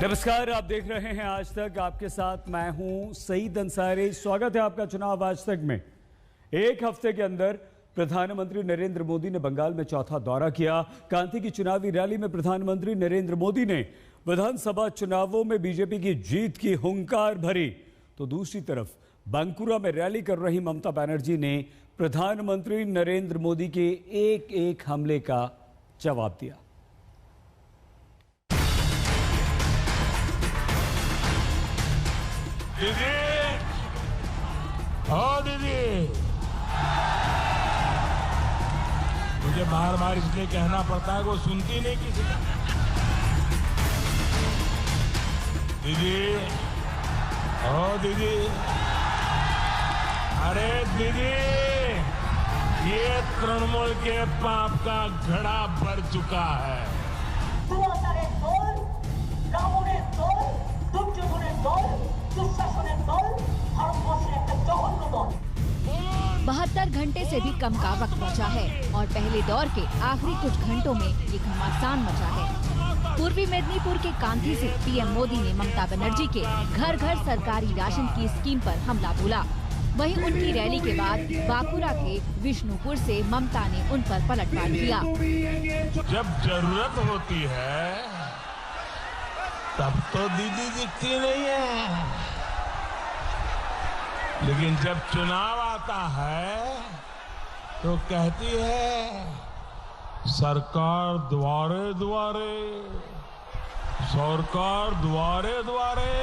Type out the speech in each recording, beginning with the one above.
नमस्कार, आप देख रहे हैं आज तक। आपके साथ मैं हूं सईद अंसारी। स्वागत है आपका चुनाव आज तक में। एक हफ्ते के अंदर प्रधानमंत्री नरेंद्र मोदी ने बंगाल में चौथा दौरा किया। कांती की चुनावी रैली में प्रधानमंत्री नरेंद्र मोदी ने विधानसभा चुनावों में बीजेपी की जीत की हुंकार भरी, तो दूसरी तरफ बांकुरा में रैली कर रही ममता बनर्जी ने प्रधानमंत्री नरेंद्र मोदी के एक एक हमले का जवाब दिया। दीदी, ओ दीदी, मुझे बार बार इसलिए कहना पड़ता है, वो सुनती नहीं किसी का। दीदी, ओ दीदी, अरे दीदी, ये तृणमूल के पाप का घड़ा भर चुका है। बहत्तर घंटे से भी कम का वक्त बचा है और पहले दौर के आखिरी कुछ घंटों में ये घमासान मचा है। पूर्वी मेदिनीपुर के कांती से पीएम मोदी ने ममता बनर्जी के घर घर सरकारी राशन की स्कीम पर हमला बोला। वहीं उनकी रैली के बाद बांकुरा के विष्णुपुर से ममता ने उन पर पलटवार किया। जब जरूरत होती है तब तो दीदी दिखती नहीं है, लेकिन जब चुनाव आता है तो कहती है सरकार द्वारे द्वारे, सरकार द्वारे द्वारे।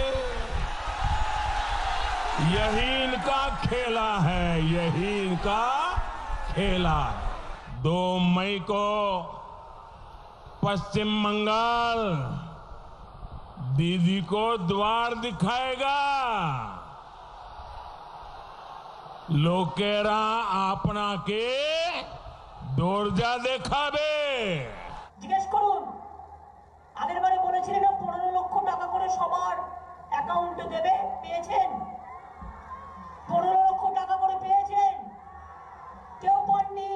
यही इनका खेला है, यही इनका खेला है। 2 मई को पश्चिम बंगाल दीदी को द्वार दिखाएगा। लोकेरा आपना के दौरजा देखाबे। জিজ্ঞেস করুন, আগের বারে বলেছিলেন না 15 লক্ষ টাকা করে সবার অ্যাকাউন্টে দেবে, পেয়েছেন? 15 লক্ষ টাকা করে পেয়েছেন? কেউ পাননি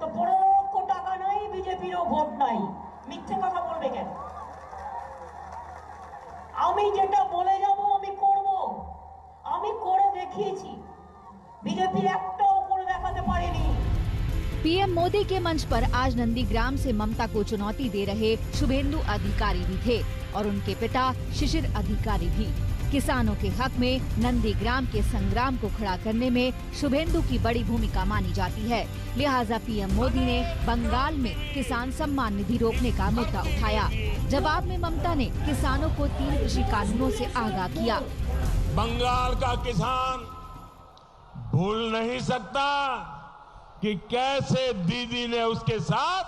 তো 15 লক্ষ টাকা নাই, বিজেপিরও ভোট নাই। মিথ্যে কথা বলবে কেন? আমি যেটা বলে যাব আমি করব, আমি করে দেখিয়েছি। बीजेपी একটাও করে দেখাতে পারেনি। पीएम मोदी के मंच पर आज नंदीग्राम से ममता को चुनौती दे रहे शुभेंदु अधिकारी भी थे और उनके पिता शिशिर अधिकारी भी। किसानों के हक में नंदीग्राम के संग्राम को खड़ा करने में शुभेंदु की बड़ी भूमिका मानी जाती है। लिहाजा पीएम मोदी ने बंगाल में किसान सम्मान निधि रोकने का मुद्दा उठाया। जवाब में ममता ने किसानों को 3 कृषि कानूनों से आगाह किया। बंगाल का किसान भूल नहीं सकता कि कैसे दीदी ने उसके साथ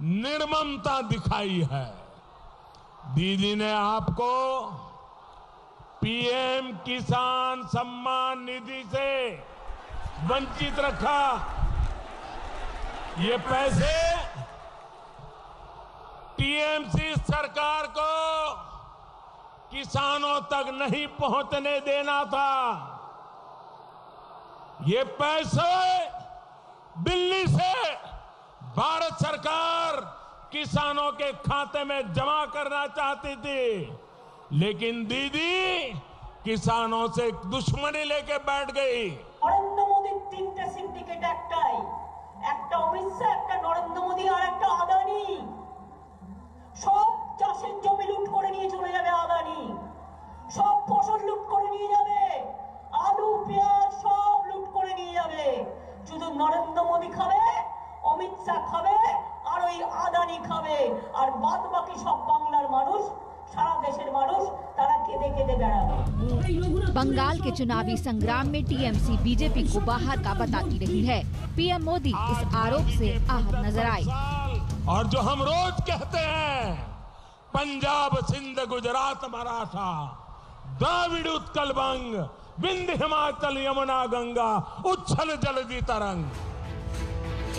निर्ममता दिखाई है। दीदी ने आपको पीएम किसान सम्मान निधि से वंचित रखा। ये पैसे टीएमसी सरकार को किसानों तक नहीं पहुंचने देना था। ये पैसे दिल्ली से भारत सरकार किसानों के खाते में जमा करना चाहती थी, लेकिन दीदी किसानों से दुश्मनी लेके बैठ गई। नरेंद्र मोदी 3টে সিন্ডিকেট একটাই, একটা অমিত শাহ, একটা নরেন্দ্র মোদি আর একটা আদানি। সব চাষের জমি লুট করে নিয়ে চলে যাবে আদানি, সব ফসল লুট করে নিয়ে যাবে, আলু পেঁয়াজ সব লুট করে নিয়ে যাবে। শুধু নরেন্দ্র মোদি খাবে, অমিত শাহ খাবে আর ওই আদানি খাবে, আর বাদ বাকি সব বাংলার মানুষ, সারা দেশের মানুষ তারা কেঁদে কেঁদে বেড়াবে। बंगाल के चुनावी संग्राम में टीएमसी बीजेपी को बाहर का बताती रही है। पीएम मोदी इस आरोप से आहत नजर आए। और जो हम रोज कहते हैं, पंजाब सिंध गुजरात मराठा द्राविड़ उत्कल बंग विंध्य हिमाचल यमुना गंगा उच्छल जलधि तरंग।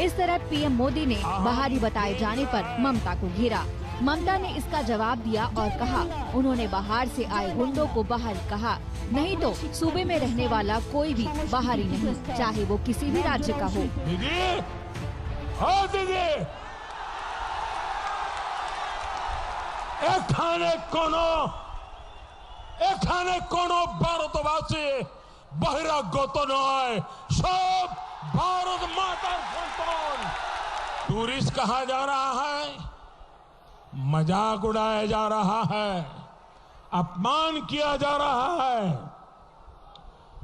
इस तरह पीएम मोदी ने बाहरी बताए जाने पर ममता को घेरा। ममता ने इसका जवाब दिया और कहा उन्होंने बाहर से आए गुंडों को बाहर कहा, नहीं तो सूबे में रहने वाला कोई भी बाहरी नहीं, चाहे वो किसी भी राज्य का हो। दीदी, ओ दीदी, এখানে কোনো ভারতবাসী বহিরাগত নয়, সব भारत माता संतान। टूरिस्ट कहा जा रहा है, मजाक उड़ाया जा रहा है, अपमान किया जा रहा है।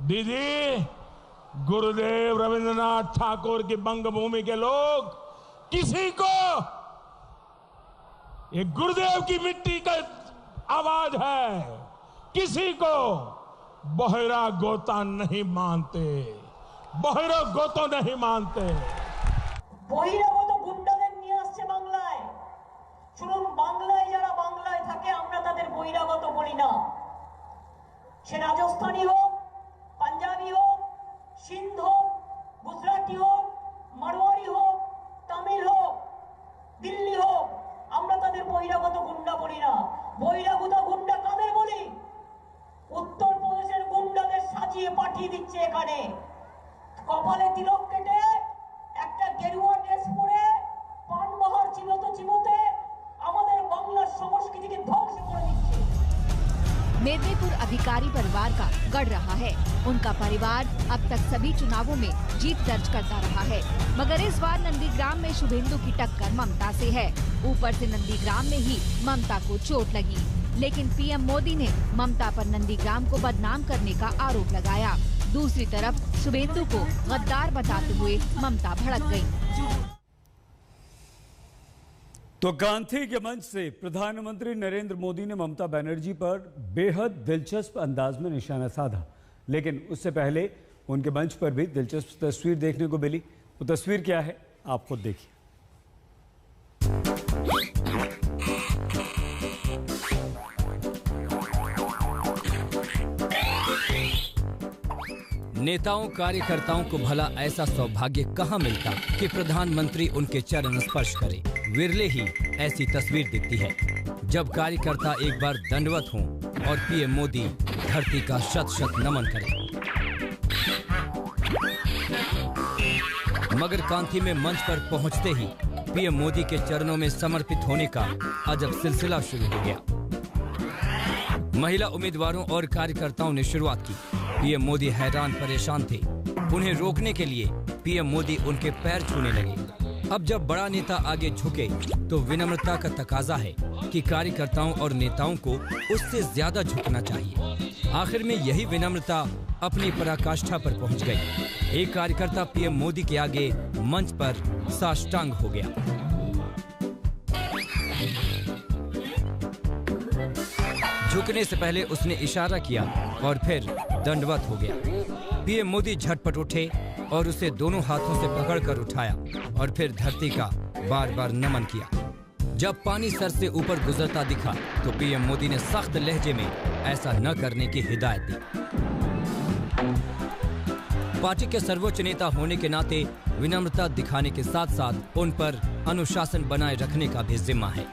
दीदी, गुरुदेव रविंद्रनाथ ठाकुर की बंगभूमि के लोग किसी को, ये गुरुदेव की मिट्टी का आवाज है, किसी को बहिरा गोता नहीं मानते, বহিরাগত नहीं मानते। বহিরাগত গুন্ডাদের নিয়ে আসছে বাংলায়। শুনুন, বাংলায় যারা বাংলায় থাকে আমরা তাদের বহিরাগত বলি না। সে রাজস্থানী হোক, পাঞ্জাবি হোক, সিন্ধ হোক, গুজরাটি হোক, মারোয়ারি হোক, তামিল হোক, দিল্লি হোক, আমরা তাদের বহিরাগত গুন্ডা বলি না। বহিরাগত গুন্ডা কাদের বলি? উত্তরপ্রদেশের গুন্ডাদের সাজিয়ে পাঠিয়ে দিচ্ছে এখানে। কপালে তিলক কেটে, একটা গেরুয়া ড্রেস পরে, পানবাহার চিবোতে চিবোতে আমাদের বাংলার সংস্কৃতিকে ধ্বংস করে দিচ্ছে। मेदिनीपुर अधिकारी परिवार का गढ़ रहा है। उनका परिवार अब तक सभी चुनावों में जीत दर्ज करता रहा है, मगर इस बार नंदीग्राम में शुभेंदु की टक्कर ममता से है। ऊपर से नंदीग्राम में ही ममता को चोट लगी, लेकिन पीएम मोदी ने ममता पर नंदीग्राम को बदनाम करने का आरोप लगाया। दूसरी तरफ शुभेंदु को गद्दार बताते हुए ममता भड़क गई। तो गांधी के मंच से प्रधानमंत्री नरेंद्र मोदी ने ममता बनर्जी पर बेहद दिलचस्प अंदाज में निशाना साधा, लेकिन उससे पहले उनके मंच पर भी दिलचस्प तस्वीर देखने को मिली। वो तस्वीर क्या है, आप खुद देखिए। नेताओं कार्यकर्ताओं को भला ऐसा सौभाग्य कहां मिलता कि प्रधानमंत्री उनके चरण स्पर्श करे। विरले ही ऐसी तस्वीर दिखती है जब कार्यकर्ता एक बार दंडवत हों और पीएम मोदी धरती का शत शत नमन करें। मगर कांथी में मंच पर पहुंचते ही पीएम मोदी के चरणों में समर्पित होने का अजब सिलसिला शुरू हो गया। महिला उम्मीदवारों और कार्यकर्ताओं ने शुरुआत की। पीएम मोदी हैरान परेशान थे। उन्हें रोकने के लिए पीएम मोदी उनके पैर छूने लगे। अब जब बड़ा नेता आगे झुके तो विनम्रता का तकाजा है कि कार्यकर्ताओं और नेताओं को उससे ज्यादा झुकना चाहिए। आखिर में यही विनम्रता अपनी पराकाष्ठा पर पहुंच गई। एक कार्यकर्ता पीएम मोदी के आगे मंच पर साष्टांग हो गया। झुकने से पहले उसने इशारा किया और फिर दंडवत हो गया। पीएम मोदी झटपट उठे और उसे दोनों हाथों से पकड़कर उठाया और फिर धरती का बार बार नमन किया। जब पानी सर से ऊपर गुजरता दिखा तो पीएम मोदी ने सख्त लहजे में ऐसा न करने की हिदायत दी। पार्टी के सर्वोच्च नेता होने के नाते विनम्रता दिखाने के साथ साथ उन पर अनुशासन बनाए रखने का भी जिम्मा है।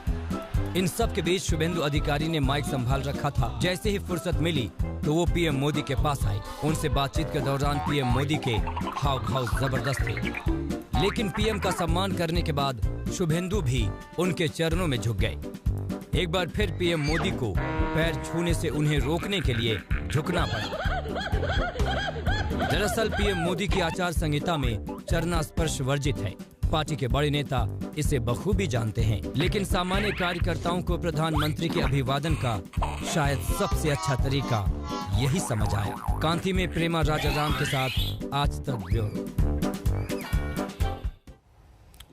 इन सब के बीच शुभेंदु अधिकारी ने माइक संभाल रखा था। जैसे ही फुर्सत मिली तो वो पीएम मोदी के पास आए। उनसे बातचीत के दौरान पीएम मोदी के हाव भाव जबरदस्त थे, लेकिन पीएम का सम्मान करने के बाद शुभेंदु भी उनके चरणों में झुक गए। एक बार फिर पीएम मोदी को पैर छूने से उन्हें रोकने के लिए झुकना पड़ा। दरअसल पीएम मोदी की आचार संहिता में चरण स्पर्श वर्जित है। पार्टी के बड़े नेता इसे बखूबी जानते हैं, लेकिन सामान्य कार्यकर्ताओं को प्रधानमंत्री के अभिवादन का शायद सबसे अच्छा तरीका यही समझ आया। कांथी में प्रेमा राजाराम के साथ आज तक ब्यूरो।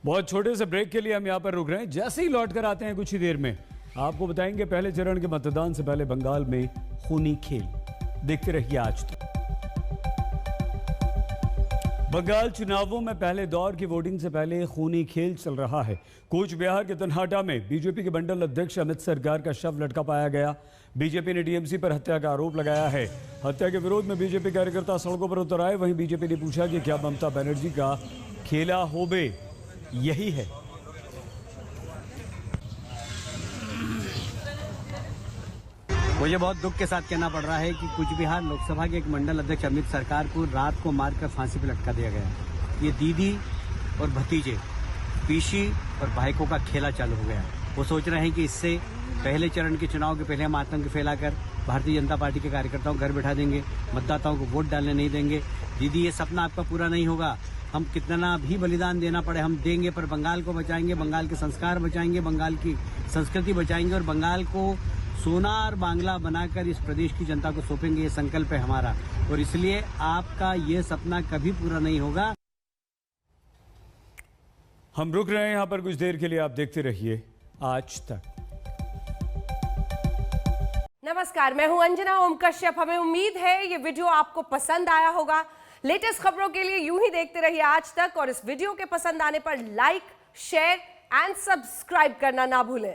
बहुत छोटे से ब्रेक के लिए हम यहाँ पर रुक रहे हैं। जैसे ही लौट कर आते हैं कुछ ही देर में आपको बताएंगे पहले चरण के मतदान से पहले बंगाल में खूनी खेल। देखते रहिए आज तक। बंगाल चुनावों में पहले दौर की वोटिंग से पहले खूनी खेल चल रहा है। कूच बिहार के तनहाटा में बीजेपी के मंडल अध्यक्ष अमित सरकार का शव लटका पाया गया। बीजेपी ने टीएमसी पर हत्या का आरोप लगाया है। हत्या के विरोध में बीजेपी कार्यकर्ता सड़कों पर उतर आए। वहीं बीजेपी ने पूछा कि क्या ममता बनर्जी का खेला होबे यही है। मुझे बहुत दुख के साथ कहना पड़ रहा है कि कूच बिहार लोकसभा के एक मंडल अध्यक्ष अमित सरकार को रात को मारकर फांसी पर लटका दिया गया। ये दीदी और भतीजे, पीसी और भाईकों का खेला चालू हो गया। वो सोच रहे हैं कि इससे पहले चरण के चुनाव के पहले हम आतंक फैलाकर भारतीय जनता पार्टी के कार्यकर्ताओं को घर बैठा देंगे, मतदाताओं को वोट डालने नहीं देंगे। दीदी, ये सपना आपका पूरा नहीं होगा। हम कितना भी बलिदान देना पड़े हम देंगे, पर बंगाल को बचाएंगे, बंगाल के संस्कार बचाएंगे, बंगाल की संस्कृति बचाएंगे और बंगाल को सोना और बांग्ला बनाकर इस प्रदेश की जनता को सौंपेंगे। ये संकल्प है हमारा और इसलिए आपका ये सपना कभी पूरा नहीं होगा। हम रुक रहे हैं यहाँ पर कुछ देर के लिए, आप देखते रहिए आज तक। नमस्कार, मैं हूं अंजना ओम कश्यप। हमें उम्मीद है ये वीडियो आपको पसंद आया होगा। लेटेस्ट खबरों के लिए यूं ही देखते रहिए आज तक और इस वीडियो के पसंद आने पर लाइक, शेयर एंड सब्सक्राइब करना ना भूलें।